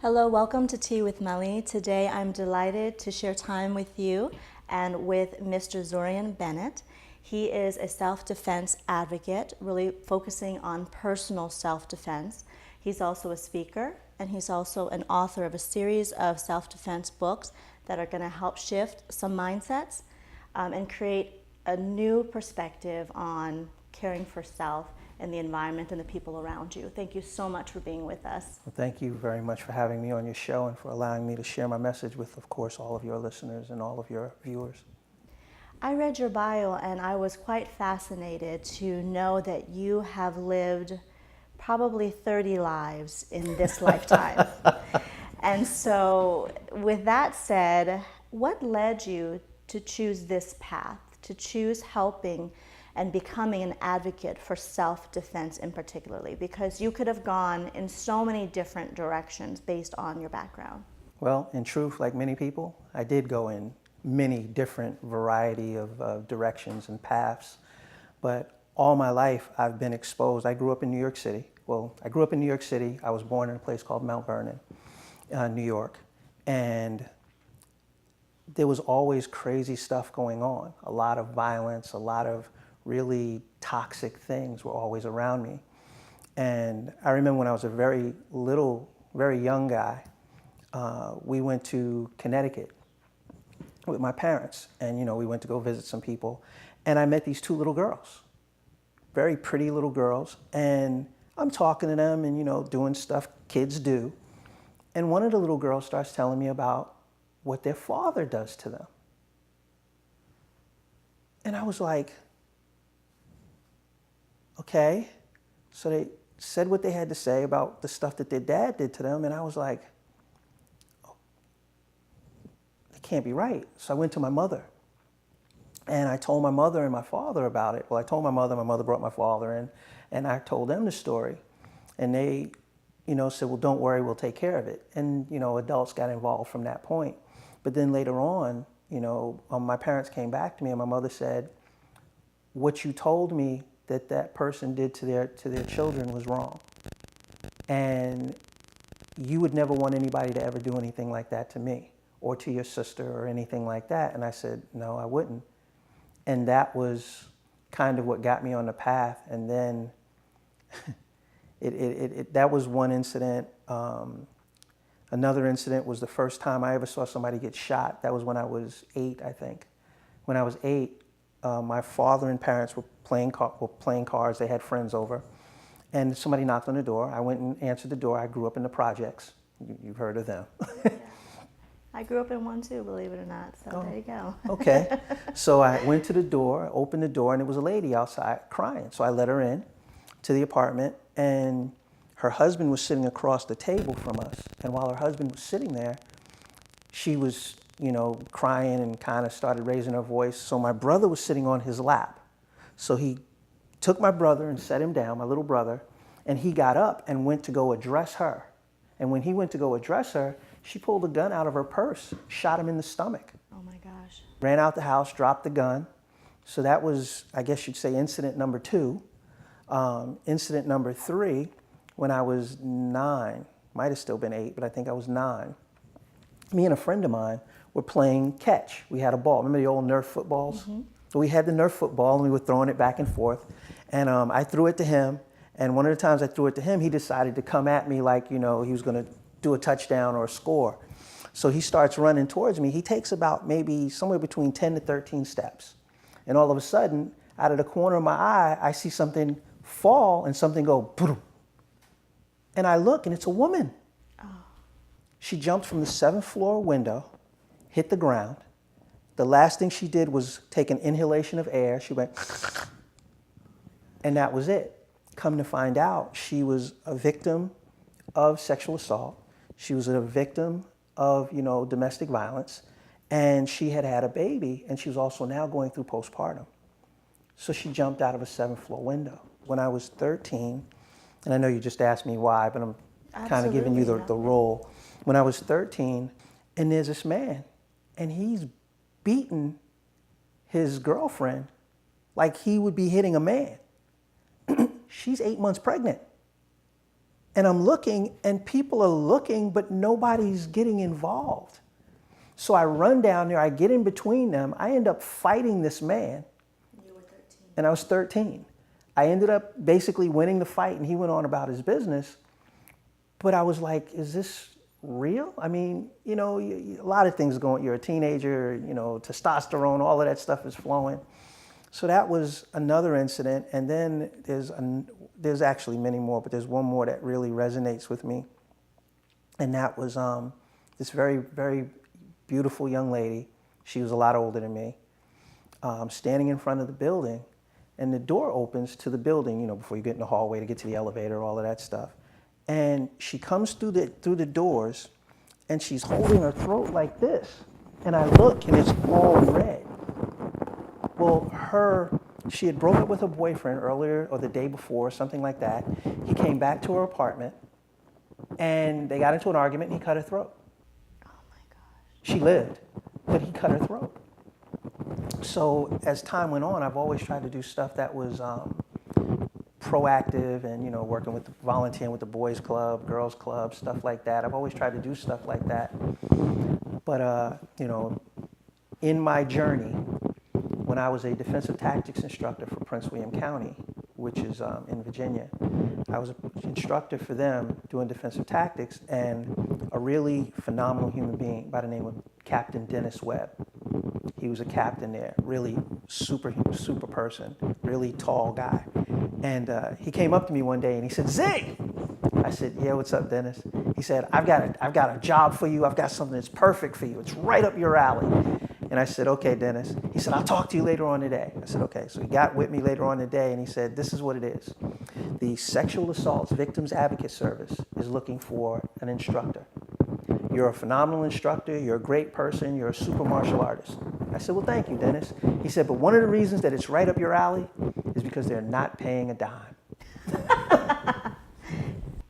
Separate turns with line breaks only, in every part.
Hello, welcome to Tea with Melanie. Today I'm delighted to share time with you and with Mr. Zurriane Bennett. He is a self-defense advocate, really focusing on personal self-defense. He's also a speaker, and he's also an author of a series of self-defense books that are going to help shift some mindsets and create a new perspective on caring for self and the environment and the people around you. Thank you so much for being with us.
Well, thank you very much for having me on your show and for allowing me to share my message with, of course, all of your listeners and all of your viewers.
I read your bio and I was quite fascinated to know that you have lived probably 30 lives in this lifetime. And so with that said, what led you to choose this path, to choose helping and becoming an advocate for self-defense in particularly? Because you could have gone in so many different directions based on your background.
Well, in truth, like many people, I did go in many different variety of directions and paths. But all my life, I've been exposed. I grew up in New York City. Well, I grew up in New York City. I was born in a place called Mount Vernon, New York. And there was always crazy stuff going on. A lot of violence, a lot of really toxic things were always around me. And I remember when I was a very young guy, we went to Connecticut with my parents. And, we went to go visit some people. And I met these two little girls, very pretty little girls. And I'm talking to them and, doing stuff kids do. And one of the little girls starts telling me about what their father does to them. And I was like, okay. So they said what they had to say about the stuff that their dad did to them. And I was like, oh, it can't be right. So I went to my mother. And I told my mother and my father about it. Well, I told my mother brought my father in, and I told them the story. And they, said, well, don't worry, we'll take care of it. And, adults got involved from that point. But then later on, my parents came back to me and my mother said, what you told me that person did to their children was wrong. And you would never want anybody to ever do anything like that to me or to your sister or anything like that. And I said, no, I wouldn't. And that was kind of what got me on the path. And then that was one incident. Another incident was the first time I ever saw somebody get shot. That was when I was 8, I think. When I was 8, my father and parents were playing cards. They had friends over. And somebody knocked on the door. I went and answered the door. I grew up in the projects. You've heard of them.
Yeah. I grew up in one too, believe it or not. So there you go.
Okay. So I went to the door, opened the door, and there was a lady outside crying. So I let her in to the apartment, and her husband was sitting across the table from us. And while her husband was sitting there, she was, crying and kind of started raising her voice. So my brother was sitting on his lap. So he took my brother and set him down, my little brother, and he got up and went to go address her. And when he went to go address her, she pulled a gun out of her purse, shot him in the stomach.
Oh my gosh.
Ran out the house, dropped the gun. So that was, I guess you'd say, incident number 2. Incident number 3, when I was 9, might have still been 8, but I think I was 9. Me and a friend of mine were playing catch. We had a ball. Remember the old Nerf footballs? Mm-hmm. So we had the Nerf football, and we were throwing it back and forth. And I threw it to him. And one of the times I threw it to him, he decided to come at me like, he was going to do a touchdown or a score. So he starts running towards me. He takes about maybe somewhere between 10 to 13 steps. And all of a sudden, out of the corner of my eye, I see something fall and something go boom. And I look, and it's a woman. Oh. She jumped from the 7th floor window, hit the ground. The last thing she did was take an inhalation of air. She went, and that was it. Come to find out, she was a victim of sexual assault. She was a victim of, domestic violence. And she had had a baby, and she was also now going through postpartum. So she jumped out of a 7th floor window. When I was 13, and I know you just asked me why, but I'm kind of giving you the role. When I was 13, and there's this man, and he's beating his girlfriend like he would be hitting a man. She's 8 months pregnant. And I'm looking, and people are looking, but nobody's getting involved. So I run down there, I get in between them, I end up fighting this man.
You were 13.
And I was 13. I ended up basically winning the fight, and he went on about his business. But I was like, is this real? I mean, you know, a lot of things going, you're a teenager, you know, testosterone, all of that stuff is flowing. So that was another incident. And then there's actually many more, but there's one more that really resonates with me. And that was this very, very beautiful young lady. She was a lot older than me, standing in front of the building, and the door opens to the building, you know, before you get in the hallway to get to the elevator, all of that stuff. And she comes through the doors, and she's holding her throat like this. And I look, and it's all red. Well, she had broken up with her boyfriend earlier or the day before, something like that. He came back to her apartment, and they got into an argument, and he cut her throat.
Oh my gosh.
She lived, but he cut her throat. So as time went on, I've always tried to do stuff that was proactive and, you know, volunteering with the boys club, girls club, stuff like that. I've always tried to do stuff like that. But, you know, in my journey, when I was a defensive tactics instructor for Prince William County, which is in Virginia, I was an instructor for them doing defensive tactics, and a really phenomenal human being by the name of Captain Dennis Webb. He was a captain there, really super person, really tall guy. And he came up to me one day and he said, "Z!" I said, "Yeah, what's up, Dennis?" He said, I've got a job for you. I've got something that's perfect for you. It's right up your alley." And I said, "Okay, Dennis." He said, "I'll talk to you later on today." I said, "Okay." So he got with me later on today, and he said, "This is what it is. The Sexual Assaults Victims Advocate Service is looking for an instructor. You're a phenomenal instructor. You're a great person. You're a super martial artist." I said, "Well, thank you, Dennis." He said, "But one of the reasons that it's right up your alley is because they're not paying a dime."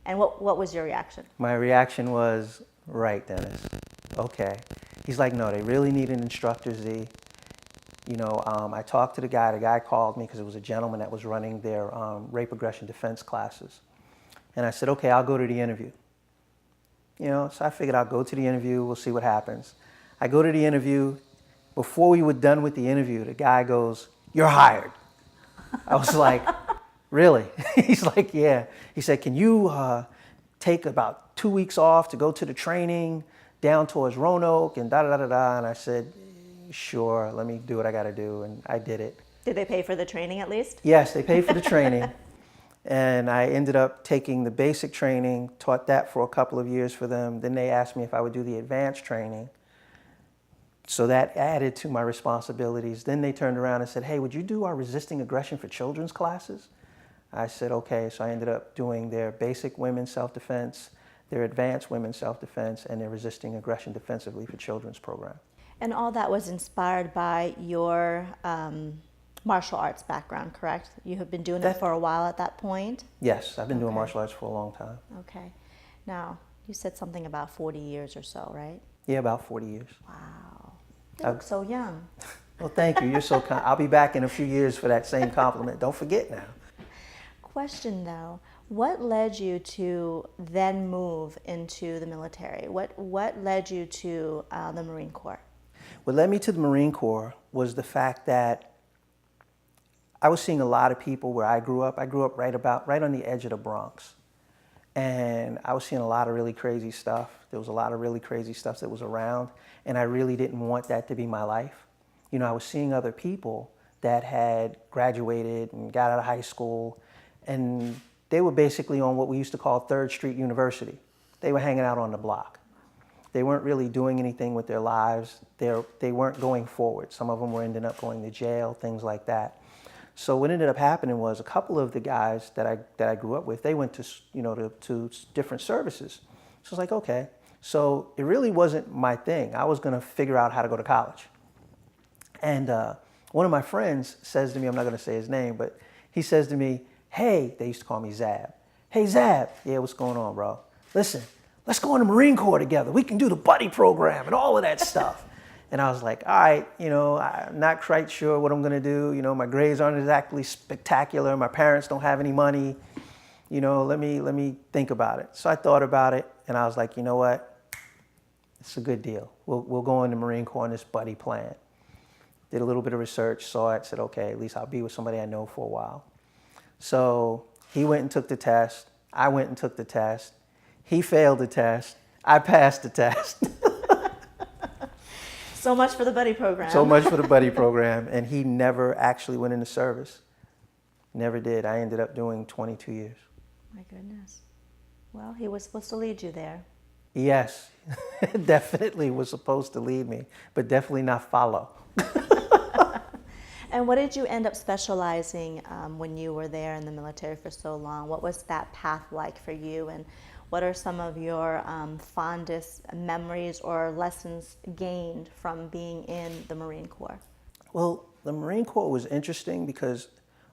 And what was your reaction?
My reaction was, "Right, Dennis. Okay." He's like, "No, they really need an instructor, Z." You know, I talked to the guy. The guy called me because it was a gentleman that was running their rape aggression defense classes. And I said, "Okay, I'll go to the interview." You know, so I figured I'll go to the interview. We'll see what happens. I go to the interview. Before we were done with the interview, the guy goes, "You're hired." I was like, "Really?" He's like, "Yeah." He said, "Can you take about 2 weeks off to go to the training down towards Roanoke and da-da-da-da-da?" And I said, "Sure, let me do what I got to do." And I did it.
Did they pay for the training at least?
Yes, they paid for the training. And I ended up taking the basic training, taught that for a couple of years for them. Then they asked me if I would do the advanced training. So that added to my responsibilities. Then they turned around and said, "Hey, would you do our resisting aggression for children's classes?" I said, "Okay." So I ended up doing their basic women's self-defense, their advanced women's self-defense, and their resisting aggression defensively for children's program.
And all that was inspired by your martial arts background, correct? You have been doing it for a while at that point?
Yes, I've been doing martial arts for a long time.
Okay. Now, you said something about 40 years or so, right?
Yeah, about 40 years.
Wow. You look so young.
Well, thank you. You're so kind. I'll be back in a few years for that same compliment. Don't forget now.
Question though, what led you to then move into the military? What led you to the Marine Corps?
What led me to the Marine Corps was the fact that I was seeing a lot of people where I grew up. I grew up right on the edge of the Bronx. And I was seeing a lot of really crazy stuff. There was a lot of really crazy stuff that was around, and I really didn't want that to be my life. You know, I was seeing other people that had graduated and got out of high school, and they were basically on what we used to call 3rd Street University. They were hanging out on the block. They weren't really doing anything with their lives. They weren't going forward. Some of them were ending up going to jail, things like that. So what ended up happening was a couple of the guys that I grew up with, they went to different services. So I was like, okay. So it really wasn't my thing. I was going to figure out how to go to college. And one of my friends says to me, I'm not going to say his name, but he says to me, "Hey," they used to call me Zab. "Hey, Zab." "Yeah, what's going on, bro? Listen, let's go in the Marine Corps together. We can do the buddy program and all of that stuff." And I was like, all right, you know, I'm not quite sure what I'm going to do. You know, my grades aren't exactly spectacular. My parents don't have any money. let me think about it. So I thought about it, and I was like, you know what? It's a good deal. We'll go in the Marine Corps on this buddy plan. Did a little bit of research, saw it, said, okay, at least I'll be with somebody I know for a while. So he went and took the test. I went and took the test. He failed the test. I passed the test.
So much for the buddy program.
So much for the buddy program. And he never actually went into service. Never did. I ended up doing 22 years.
My goodness. Well, he was supposed to lead you there.
Yes, definitely was supposed to lead me, but definitely not follow.
And what did you end up specializing when you were there in the military for so long? What was that path like for you? And what are some of your fondest memories or lessons gained from being in the Marine Corps?
Well, the Marine Corps was interesting because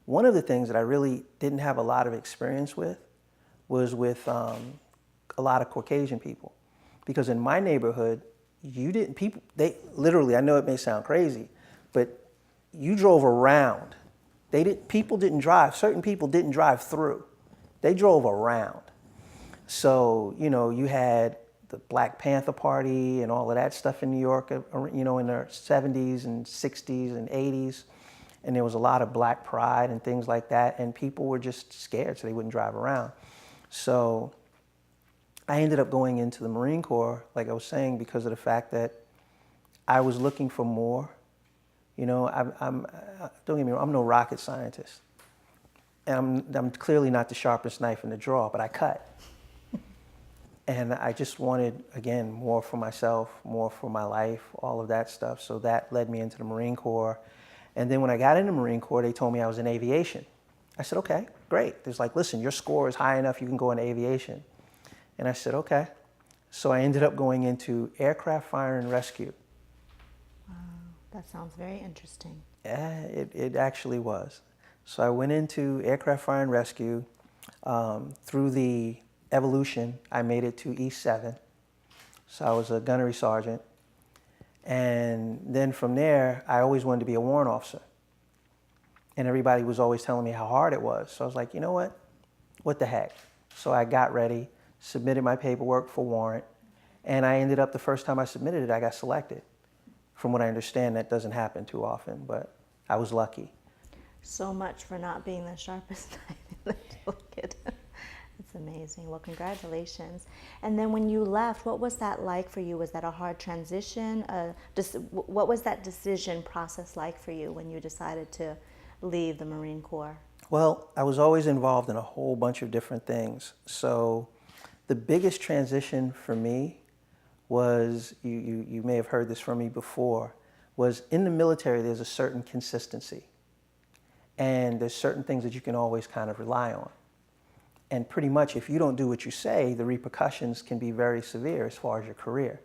one of the things that I really didn't have a lot of experience with was with a lot of Caucasian people. Because in my neighborhood, they literally, I know it may sound crazy, but you drove around. People didn't drive. Certain people didn't drive through. They drove around. So, you had the Black Panther Party and all of that stuff in New York, in the 70s and 60s and 80s. And there was a lot of black pride and things like that. And people were just scared, so they wouldn't drive around. So I ended up going into the Marine Corps, like I was saying, because of the fact that I was looking for more. Don't get me wrong, I'm no rocket scientist. And I'm clearly not the sharpest knife in the drawer, but I cut. And I just wanted, again, more for myself, more for my life, all of that stuff. So that led me into the Marine Corps. And then when I got into the Marine Corps, they told me I was in aviation. I said, okay, great. There's like, listen, your score is high enough, you can go into aviation. And I said, okay. So I ended up going into aircraft fire and rescue.
Wow, that sounds very interesting.
Yeah, it actually was. So I went into aircraft fire and rescue. Through the evolution, I made it to E7. So I was a gunnery sergeant. And then from there, I always wanted to be a warrant officer. And everybody was always telling me how hard it was. So I was like, you know what? What the heck? So I got ready, submitted my paperwork for warrant, and I ended up, the first time I submitted it, I got selected. From what I understand, that doesn't happen too often, but I was lucky.
So much for not being the sharpest knife in the toolkit. It's amazing. Well, congratulations. And then when you left, what was that like for you? Was that a hard transition? What was that decision process like for you when you decided to leave the Marine Corps?
Well, I was always involved in a whole bunch of different things. So the biggest transition for me was, you may have heard this from me before, was in the military there's a certain consistency. And there's certain things that you can always kind of rely on. And pretty much if you don't do what you say, the repercussions can be very severe as far as your career.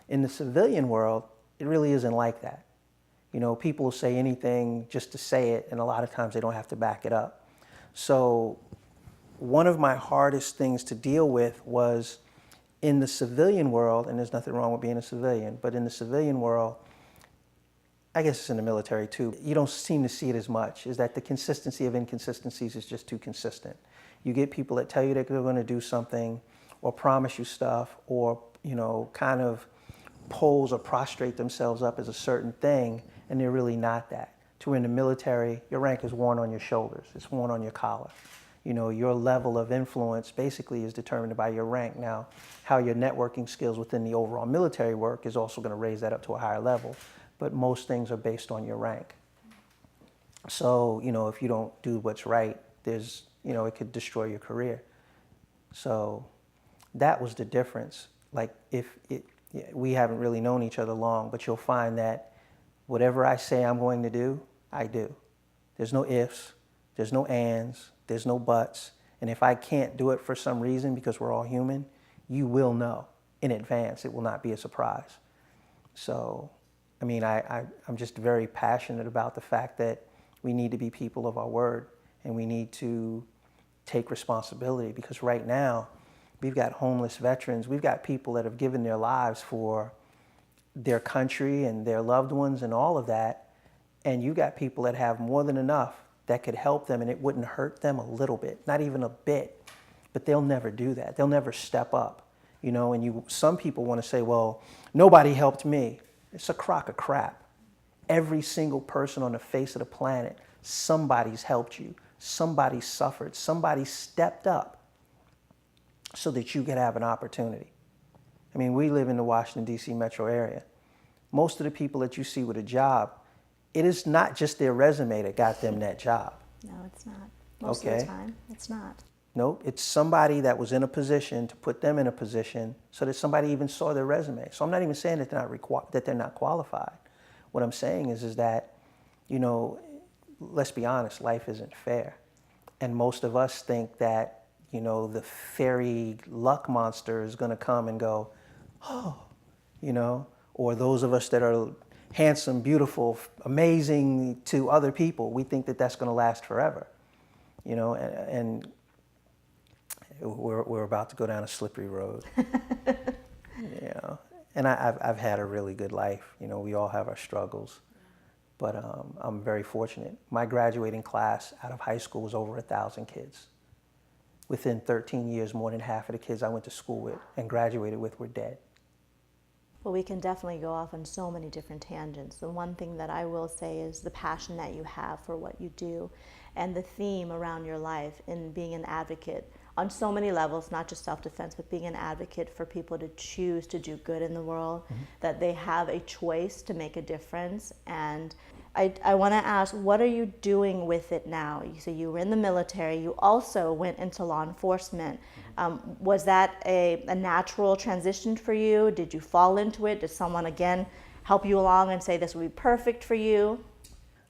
In the civilian world, it really isn't like that. People will say anything just to say it, and a lot of times they don't have to back it up. So one of my hardest things to deal with was in the civilian world, and there's nothing wrong with being a civilian, but in the civilian world, I guess it's in the military too, you don't seem to see it as much, is that the consistency of inconsistencies is just too consistent. You get people that tell you that they're going to do something or promise you stuff or, kind of pose or prostrate themselves up as a certain thing, and they're really not that. To in the military, your rank is worn on your shoulders. It's worn on your collar. Your level of influence basically is determined by your rank. Now, how your networking skills within the overall military work is also going to raise that up to a higher level. But most things are based on your rank. So, if you don't do what's right, there's, it could destroy your career. So that was the difference. Like we haven't really known each other long, but you'll find that whatever I say I'm going to do, I do. There's no ifs, there's no ands, there's no buts. And if I can't do it for some reason, because we're all human, you will know in advance. It will not be a surprise. So, I'm just very passionate about the fact that we need to be people of our word, and we need to take responsibility, because right now we've got homeless veterans, we've got people that have given their lives for their country and their loved ones and all of that, and you got people that have more than enough that could help them, and it wouldn't hurt them a little bit, not even a bit, but they'll never do that. They'll never step up, you know. And some people want to say, well, nobody helped me. It's a crock of crap. Every single person on the face of the planet, somebody's helped you. Somebody suffered. Somebody stepped up so that you could have an opportunity. I mean, we live in the Washington, D.C. metro area. Most of the people that you see with a job, it is not just their resume that got them that job.
No, it's not. Most of the time, it's not.
Nope, it's somebody that was in a position to put them in a position so that somebody even saw their resume. So I'm not even saying that they're not qualified. What I'm saying is that, you know, let's be honest, life isn't fair. And most of us think that, you know, the fairy luck monster is going to come and go, oh, you know, or those of us that are handsome, beautiful, amazing to other people, we think that that's going to last forever, you know, and we're about to go down a slippery road. You know, and I've had a really good life. You know, we all have our struggles, but I'm very fortunate. My graduating class out of high school was over 1,000 kids. Within 13 years, more than half of the kids I went to school with and graduated with were dead.
Well, we can definitely go off on so many different tangents. The one thing that I will say is the passion that you have for what you do and the theme around your life in being an advocate on so many levels, not just self-defense, but being an advocate for people to choose to do good in the world, that they have a choice to make a difference. And I want to ask, what are you doing with it now? So you were in the military. You also went into law enforcement. Was that a natural transition for you? Did you fall into it? Did someone, again, help you along and say this would be perfect for you?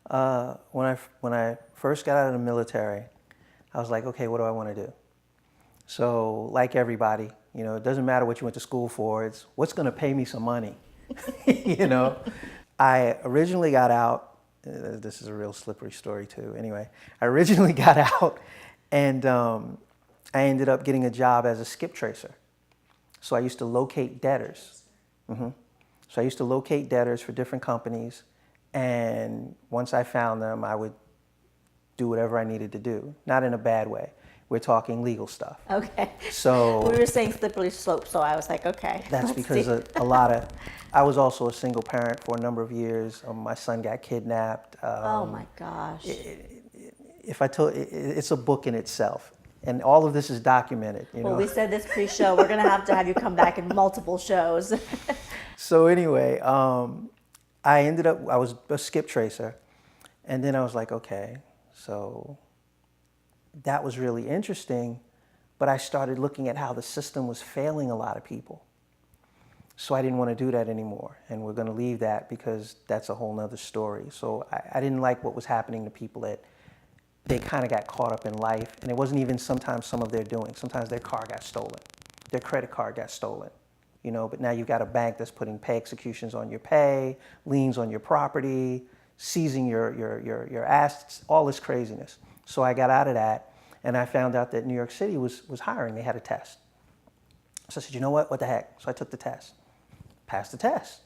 When I first got out of the military, I was like, okay, what do I want to do? So like everybody, you know, it doesn't matter what you went to school for. It's what's going to pay me some money, you know. I originally got out. This is a real slippery story too. Anyway, I originally got out and I ended up getting a job as a skip tracer. So I used to locate debtors. So I used to locate debtors for different companies. And once I found them, I would do whatever I needed to do. Not in a bad way. We're talking legal stuff.
Okay.
So
we were saying slippery slope, so I was like, okay.
That's because I was also a single parent for a number of years. My son got kidnapped.
Oh my gosh.
It's a book in itself. And all of this is documented. You know?
We said this pre-show. We're going to have you come back in multiple shows.
So anyway, I was a skip tracer. And then I was like, okay, so that was really interesting. But I started looking at how the system was failing a lot of people. So I didn't want to do that anymore. And we're going to leave that because that's a whole nother story. So I didn't like what was happening to people that they kind of got caught up in life. And it wasn't even sometimes some of their doing. Sometimes their car got stolen. Their credit card got stolen. You know, but now you've got a bank that's putting pay executions on your pay, liens on your property, seizing your assets, all this craziness. So I got out of that, and I found out that New York City was hiring. They had a test. So I said, you know what the heck? So I took the test, passed the test.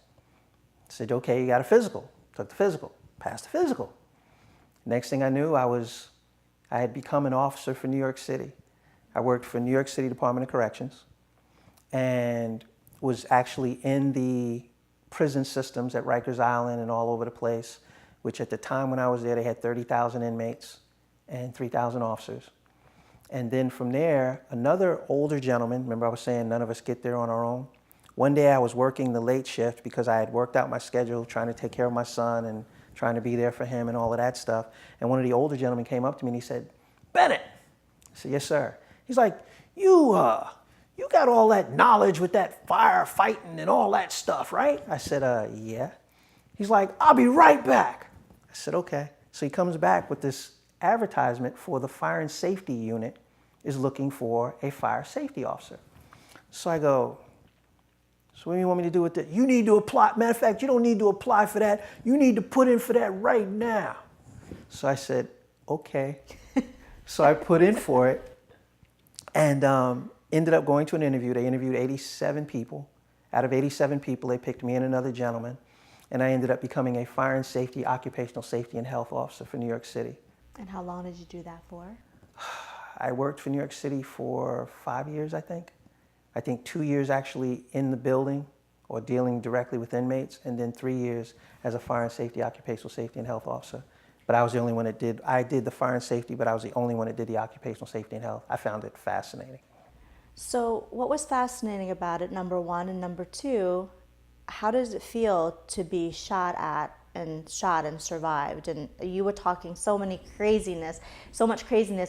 I said, okay, you got a physical. Took the physical, passed the physical. Next thing I knew, I had become an officer for New York City. I worked for New York City Department of Corrections and was actually in the prison systems at Rikers Island and all over the place, which at the time when I was there, they had 30,000 inmates and 3,000 officers. And then from there, another older gentleman, remember I was saying none of us get there on our own? One day I was working the late shift because I had worked out my schedule, trying to take care of my son and trying to be there for him and all of that stuff. And one of the older gentlemen came up to me and he said, Bennett. I said, yes, sir. He's like, you got all that knowledge with that firefighting and all that stuff, right? I said, yeah. He's like, I'll be right back. I said, okay. So he comes back with this advertisement for the fire and safety unit is looking for a fire safety officer. So I go, so what do you want me to do with that? You need to apply. Matter of fact, you don't need to apply for that. You need to put in for that right now. So I said, okay. So I put in for it and ended up going to an interview. They interviewed 87 people. Out of 87 people, they picked me and another gentleman. And I ended up becoming a fire and safety, occupational safety and health officer for New York City.
And how long did you do that for?
I worked for New York City for 5 years, I think. I think 2 years actually in the building or dealing directly with inmates, and then 3 years as a fire and safety, occupational safety and health officer. But I was the only one that I did the fire and safety, but I was the only one that did the occupational safety and health. I found it fascinating.
So what was fascinating about it, number one, and number two, how does it feel to be shot and survived? And you were talking so much craziness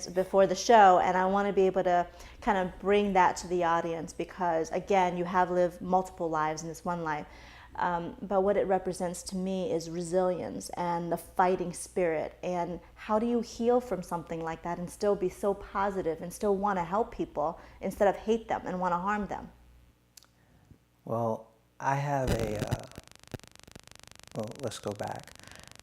before the show, and I want to be able to kind of bring that to the audience because, again, you have lived multiple lives in this one life. But what it represents to me is resilience and the fighting spirit. And how do you heal from something like that and still be so positive and still want to help people instead of hate them and want to harm them?
Well, I have let's go back.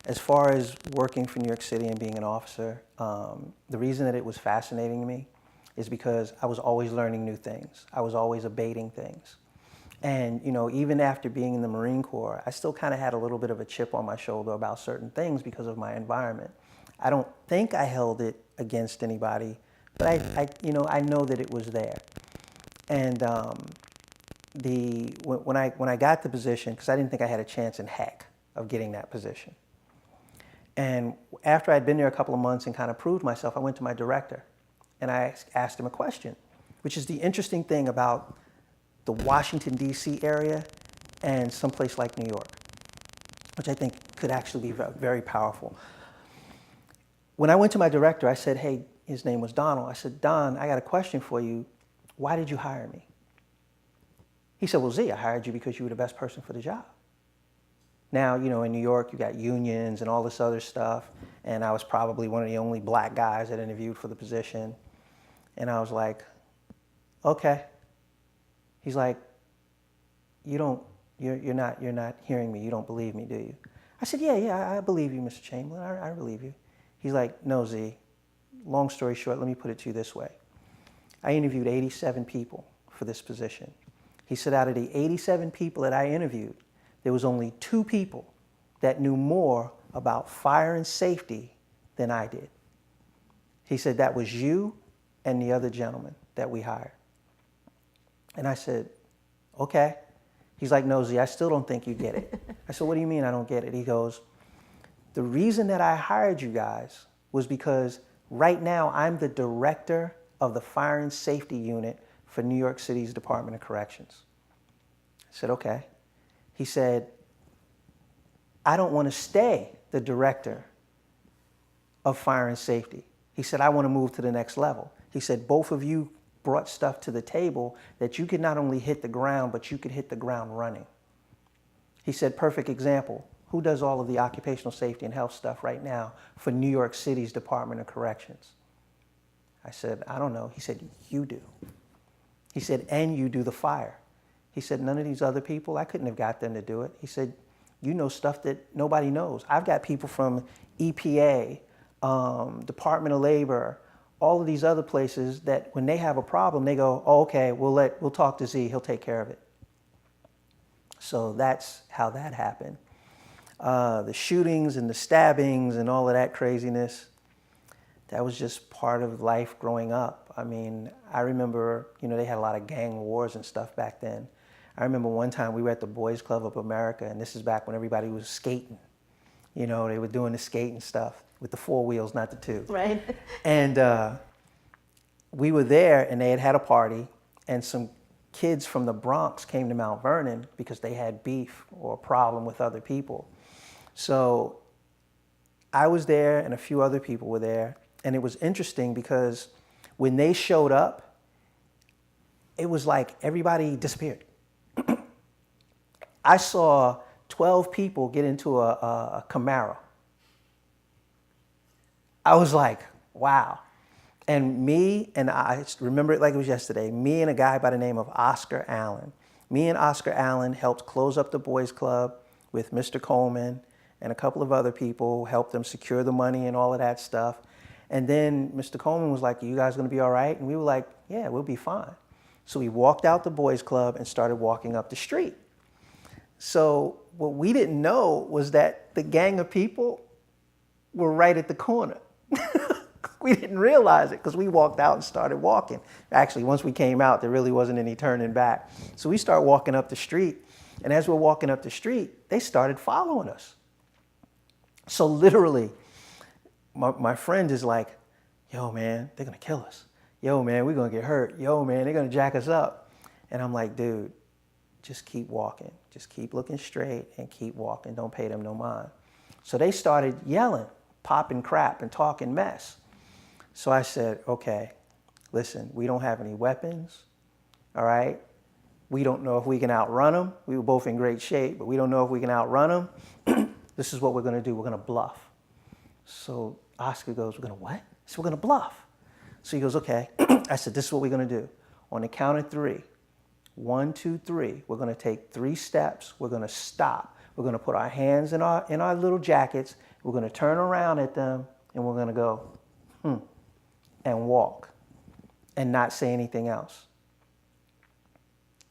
As far as working for New York City and being an officer, the reason that it was fascinating to me is because I was always learning new things. I was always abating things. And, even after being in the Marine Corps, I still kind of had a little bit of a chip on my shoulder about certain things because of my environment. I don't think I held it against anybody, but I know that it was there. And when I got the position, because I didn't think I had a chance in heck of getting that position. And after I'd been there a couple of months and kind of proved myself, I went to my director and I asked him a question, which is the interesting thing about the Washington, D.C. area and someplace like New York, which I think could actually be very powerful. When I went to my director, I said, hey, his name was Donald. I said, Don, I got a question for you. Why did you hire me? He said, well, Z, I hired you because you were the best person for the job. Now, in New York, you got unions and all this other stuff, and I was probably one of the only black guys that interviewed for the position. And I was like, okay. He's like, you're not hearing me. You don't believe me, do you? I said, yeah, I believe you, Mr. Chamberlain. I believe you. He's like, no, Z. Long story short, let me put it to you this way. I interviewed 87 people for this position. He said out of the 87 people that I interviewed, there was only 2 people that knew more about fire and safety than I did. He said that was you and the other gentleman that we hired. And I said, okay. He's like, no, Z, I still don't think you get it. I said, what do you mean I don't get it? He goes, the reason that I hired you guys was because right now I'm the director of the fire and safety unit for New York City's Department of Corrections. I said, okay. He said, I don't want to stay the director of fire and safety. He said, I want to move to the next level. He said, both of you brought stuff to the table that you could not only hit the ground, but you could hit the ground running. He said, perfect example. Who does all of the occupational safety and health stuff right now for New York City's Department of Corrections? I said, I don't know. He said, you do. He said, and you do the fire. He said, none of these other people, I couldn't have got them to do it. He said, you know stuff that nobody knows. I've got people from EPA, Department of Labor, all of these other places that when they have a problem, they go, oh, okay, we'll talk to Z, he'll take care of it. So that's how that happened. The shootings and the stabbings and all of that craziness, that was just part of life growing up. I mean, I remember, they had a lot of gang wars and stuff back then. I remember one time we were at the Boys Club of America, and this is back when everybody was skating. They were doing the skating stuff with the 4 wheels, not the 2.
Right.
And we were there, and they had a party, and some kids from the Bronx came to Mount Vernon because they had beef or a problem with other people. So I was there, and a few other people were there, and it was interesting because when they showed up, it was like everybody disappeared. I saw 12 people get into a Camaro. I was like, wow. And I remember it like it was yesterday, me and a guy by the name of Oscar Allen. Me and Oscar Allen helped close up the Boys Club with Mr. Coleman and a couple of other people, helped them secure the money and all of that stuff. And then Mr. Coleman was like, are you guys gonna be all right? And we were like, yeah, we'll be fine. So we walked out the Boys Club and started walking up the street. So what we didn't know was that the gang of people were right at the corner. We didn't realize it because we walked out and started walking. Actually, once we came out, there really wasn't any turning back. So we start walking up the street. And as we're walking up the street, they started following us. So literally, my friend is like, yo, man, they're going to kill us. Yo, man, we're going to get hurt. Yo, man, they're going to jack us up. And I'm like, dude, just keep walking. Just keep looking straight and keep walking. Don't pay them no mind. So they started yelling, popping crap and talking mess. So I said, okay, listen, we don't have any weapons, all right? We don't know if we can outrun them. We were both in great shape, but we don't know if we can outrun them. This is what we're going to do. We're going to bluff. So Oscar goes, we're going to what? So we're going to bluff. So he goes, okay. I said, this is what we're going to do. On the count of 3, 1, 2, 3, we're going to take 3 steps. We're going to stop. We're going to put our hands in our little jackets. We're going to turn around at them, and we're going to go, and walk and not say anything else.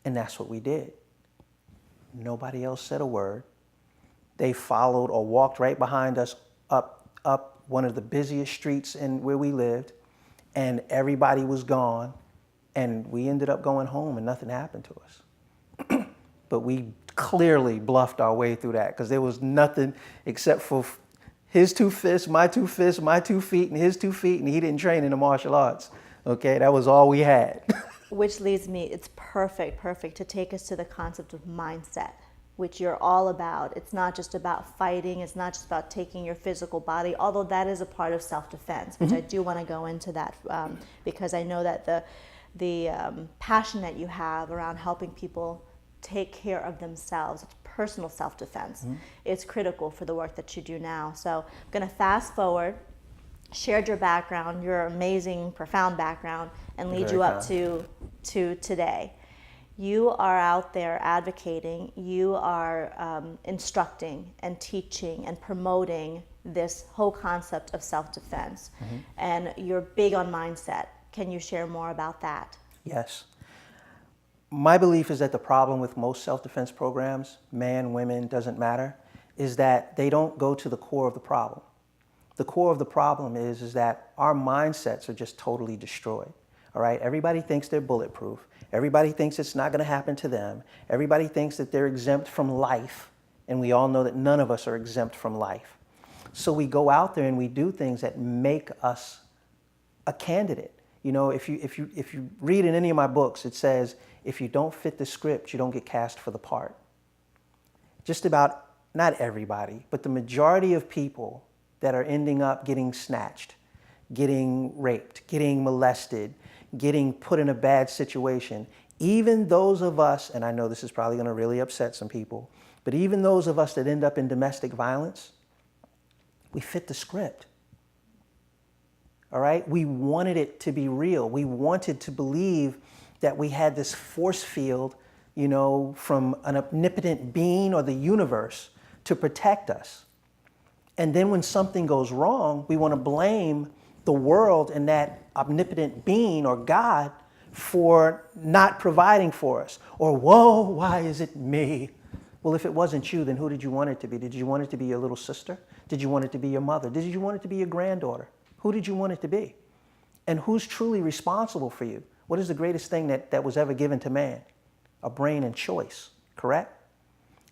And that's what we did. Nobody else said a word. They followed or walked right behind us up one of the busiest streets in where we lived, and everybody was gone, and we ended up going home and nothing happened to us. But we clearly bluffed our way through that because there was nothing except for his 2 fists, my 2 fists, my 2 feet, and his 2 feet, and he didn't train in the martial arts. Okay, that was all we had.
Which leads me, it's perfect to take us to the concept of mindset, which you're all about. It's not just about fighting. It's not just about taking your physical body, although that is a part of self-defense, which I do want to go into that because I know that the passion that you have around helping people take care of themselves, personal self-defense, is critical for the work that you do now. So I'm going to fast forward, shared your background, your amazing, profound background, and lead you up to today. You are out there advocating, you are instructing and teaching and promoting this whole concept of self-defense. And you're big on mindset. Can you share more about that?
Yes. My belief is that the problem with most self-defense programs, man, women, doesn't matter, is that they don't go to the core of the problem. The core of the problem is that our mindsets are just totally destroyed. All right? Everybody thinks they're bulletproof. Everybody thinks it's not going to happen to them. Everybody thinks that they're exempt from life. And we all know that none of us are exempt from life. So we go out there and we do things that make us a candidate. You know, if you read in any of my books, it says, if you don't fit the script, you don't get cast for the part. Just about, not everybody, but the majority of people that are ending up getting snatched, getting raped, getting molested, getting put in a bad situation, even those of us, and I know this is probably going to really upset some people, but even those of us that end up in domestic violence, we fit the script. All right? We wanted it to be real. We wanted to believe that we had this force field, you know, from an omnipotent being or the universe to protect us. And then when something goes wrong, we want to blame the world and that omnipotent being or God for not providing for us. Or, whoa, why is it me? Well, if it wasn't you, then who did you want it to be? Did you want it to be your little sister? Did you want it to be your mother? Did you want it to be your granddaughter? Who did you want it to be? And who's truly responsible for you? What is the greatest thing that was ever given to man? A brain and choice, correct?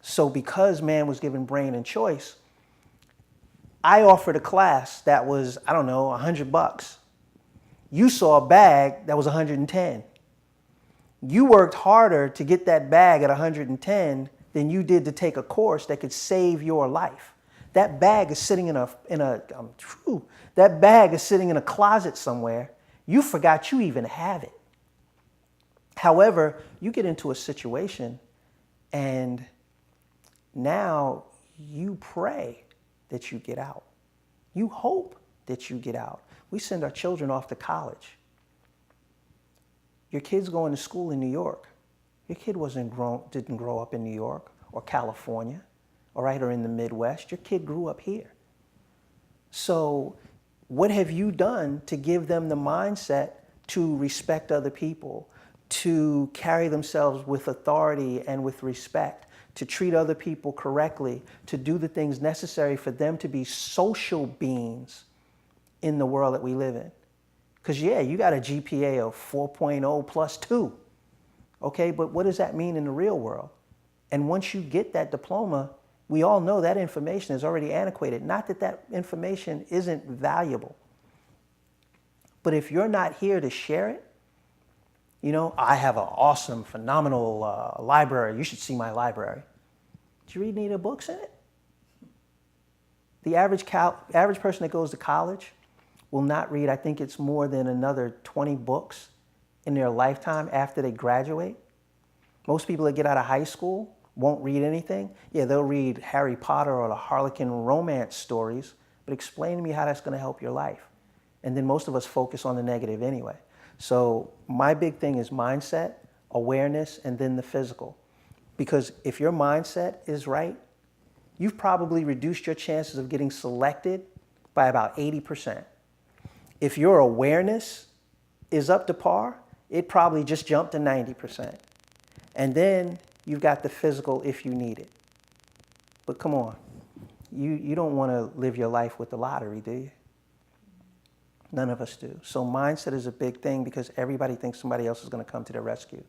So because man was given brain and choice, I offered a class that was, I don't know, $100. You saw a bag that was 110. You worked harder to get that bag at 110 than you did to take a course that could save your life. That bag is sitting that bag is sitting in a closet somewhere. You forgot you even have it. However, you get into a situation and now you pray that you get out. You hope that you get out. We send our children off to college. Your kid's going to school in New York. Your kid didn't grow up in New York or California, all right, or in the Midwest. Your kid grew up here. So what have you done to give them the mindset to respect other people, to carry themselves with authority and with respect, to treat other people correctly, to do the things necessary for them to be social beings in the world that we live in. Because yeah, you got a GPA of 4.0 plus 2. Okay, but what does that mean in the real world? And once you get that diploma, we all know that information is already antiquated. Not that that information isn't valuable. But if you're not here to share it, you know, I have an awesome, phenomenal library. You should see my library. Do you read any of the books in it? The average person that goes to college will not read, I think it's more than another 20 books in their lifetime after they graduate. Most people that get out of high school won't read anything. Yeah, they'll read Harry Potter or the Harlequin romance stories, but explain to me how that's going to help your life. And then most of us focus on the negative anyway. So my big thing is mindset, awareness, and then the physical. Because if your mindset is right, you've probably reduced your chances of getting selected by about 80%. If your awareness is up to par, it probably just jumped to 90%. And then you've got the physical if you need it. But come on, you don't want to live your life with the lottery, do you? None of us do. So mindset is a big thing because everybody thinks somebody else is going to come to their rescue.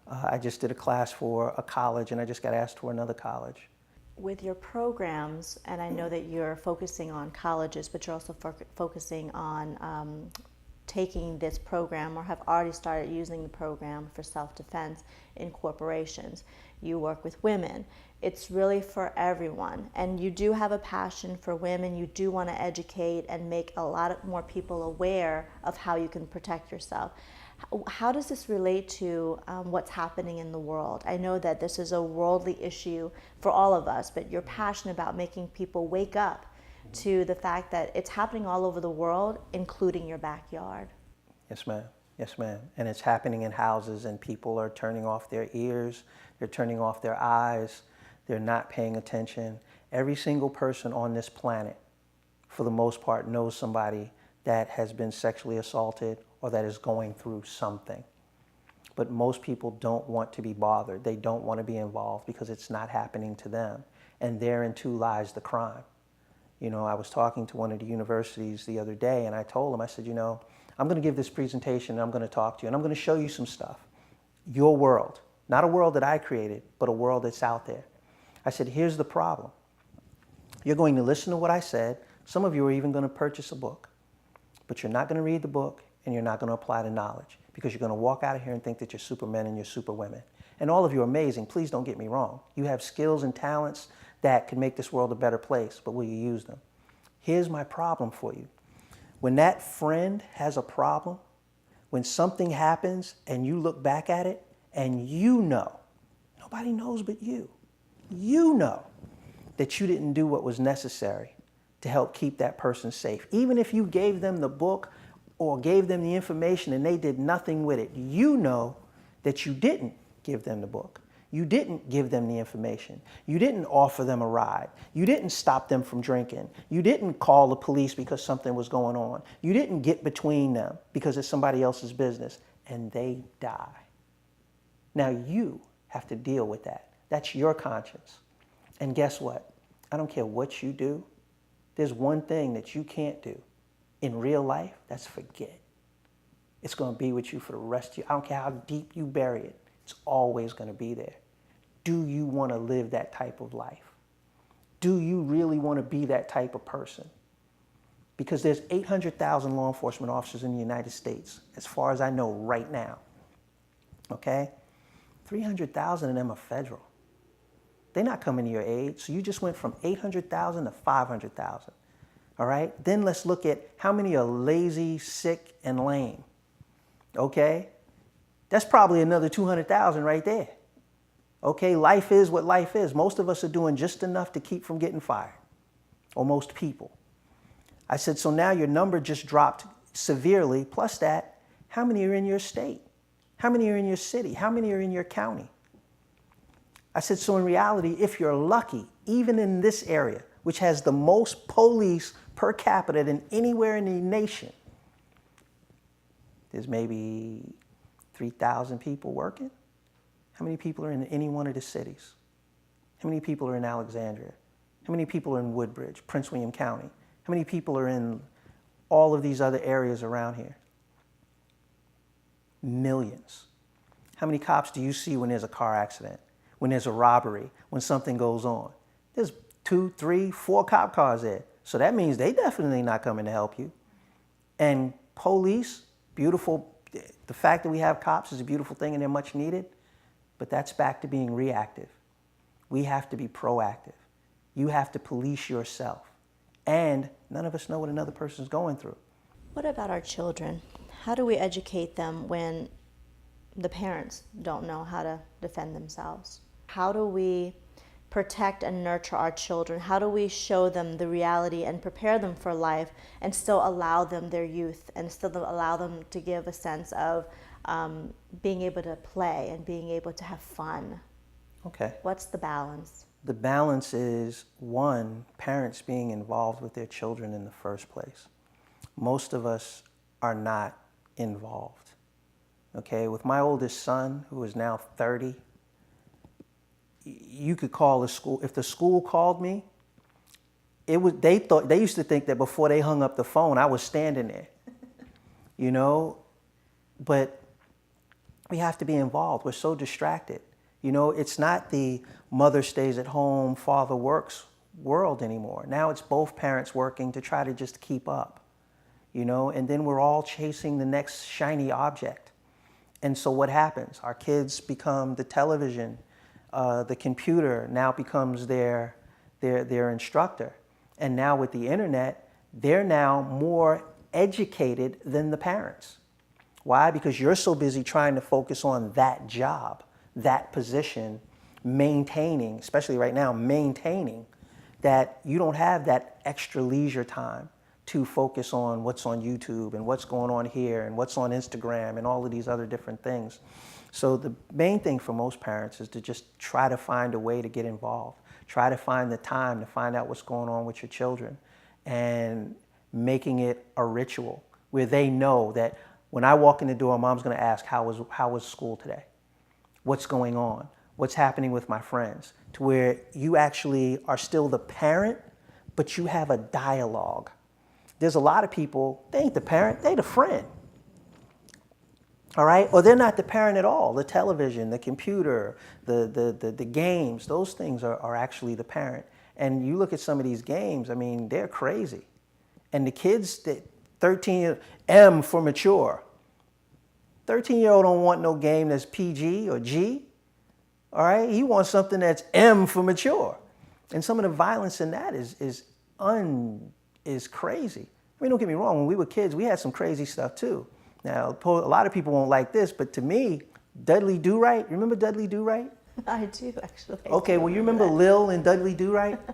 I just did a class for a college and I just got asked for another college.
With your programs, and I know that you're focusing on colleges, but you're also focusing on taking this program or have already started using the program for self-defense in corporations. You work with women. It's really for everyone. And you do have a passion for women. You do want to educate and make a lot more people aware of how you can protect yourself. How does this relate to what's happening in the world? I know that this is a worldly issue for all of us, but you're passionate about making people wake up to the fact that it's happening all over the world, including your backyard.
Yes, ma'am. Yes, ma'am. And it's happening in houses and people are turning off their ears, they're turning off their eyes, they're not paying attention. Every single person on this planet, for the most part, knows somebody that has been sexually assaulted or that is going through something. But most people don't want to be bothered. They don't want to be involved because it's not happening to them. And therein too lies the crime. You know, I was talking to one of the universities the other day and I told them, I said, you know, I'm going to give this presentation and I'm going to talk to you and I'm going to show you some stuff. Your world, not a world that I created, but a world that's out there. I said, here's the problem. You're going to listen to what I said. Some of you are even going to purchase a book, but you're not going to read the book and you're not going to apply the knowledge because you're going to walk out of here and think that you're supermen and you're superwomen. And all of you are amazing. Please don't get me wrong. You have skills and talents that can make this world a better place, but will you use them? Here's my problem for you. When that friend has a problem, when something happens and you look back at it and you know, nobody knows but you know that you didn't do what was necessary to help keep that person safe. Even if you gave them the book or gave them the information and they did nothing with it, you know that you didn't give them the book. You didn't give them the information. You didn't offer them a ride. You didn't stop them from drinking. You didn't call the police because something was going on. You didn't get between them because it's somebody else's business and they die. Now you have to deal with that. That's your conscience. And guess what? I don't care what you do. There's one thing that you can't do in real life, that's forget. It's going to be with you for the rest of you. I don't care how deep you bury it. It's always going to be there. Do you want to live that type of life? Do you really want to be that type of person? Because there's 800,000 law enforcement officers in the United States, as far as I know right now. Okay? 300,000 of them are federal. They're not coming to your aid. So you just went from 800,000 to 500,000. All right? Then let's look at how many are lazy, sick, and lame. Okay? That's probably another 200,000 right there. Okay? Life is what life is. Most of us are doing just enough to keep from getting fired. Or most people. I said, so now your number just dropped severely. Plus that, how many are in your state? How many are in your city? How many are in your county? I said, so in reality, if you're lucky, even in this area, which has the most police per capita than anywhere in the nation, there's maybe 3,000 people working. How many people are in any one of the cities? How many people are in Alexandria? How many people are in Woodbridge, Prince William County? How many people are in all of these other areas around here? Millions. How many cops do you see when there's a car accident, when there's a robbery, when something goes on? There's 2, 3, 4 cop cars there. So that means they definitely not coming to help you. And police, beautiful. The fact that we have cops is a beautiful thing and they're much needed, but that's back to being reactive. We have to be proactive. You have to police yourself. And none of us know what another person's going through.
What about our children? How do we educate them when the parents don't know how to defend themselves? How do we protect and nurture our children? How do we show them the reality and prepare them for life and still allow them their youth and still allow them to give a sense of being able to play and being able to have fun?
Okay.
What's the balance?
The balance is, one, parents being involved with their children in the first place. Most of us are not involved. Okay, with my oldest son, who is now 30, you could call the school. If the school called me, they used to think that before they hung up the phone, I was standing there. You know, but we have to be involved. We're so distracted. You know, it's not the mother stays at home, father works world anymore. Now it's both parents working to try to just keep up, you know, and then we're all chasing the next shiny object. And so what happens? Our kids become the television, the computer now becomes their instructor. And now with the internet, they're now more educated than the parents. Why? Because you're so busy trying to focus on that job, that position, maintaining, especially right now, maintaining, that you don't have that extra leisure time to focus on what's on YouTube and what's going on here and what's on Instagram and all of these other different things. So the main thing for most parents is to just try to find a way to get involved. Try to find the time to find out what's going on with your children and making it a ritual where they know that when I walk in the door, mom's going to ask, how was school today? What's going on? What's happening with my friends? To where you actually are still the parent, but you have a dialogue. There's a lot of people, they ain't the parent, they the friend. All right? Or they're not the parent at all. The television, the computer, the games, those things are actually the parent. And you look at some of these games, I mean, they're crazy. And the kids, 13, M for mature. 13-year-old don't want no game that's PG or G. All right? He wants something that's M for mature. And some of the violence in that is crazy. I mean, don't get me wrong, when we were kids, we had some crazy stuff too. Now, a lot of people won't like this, but to me, Dudley Do-Right, remember Dudley Do-Right?
I do, actually.
Okay, well, you remember Lil and Dudley Do-Right?
Oh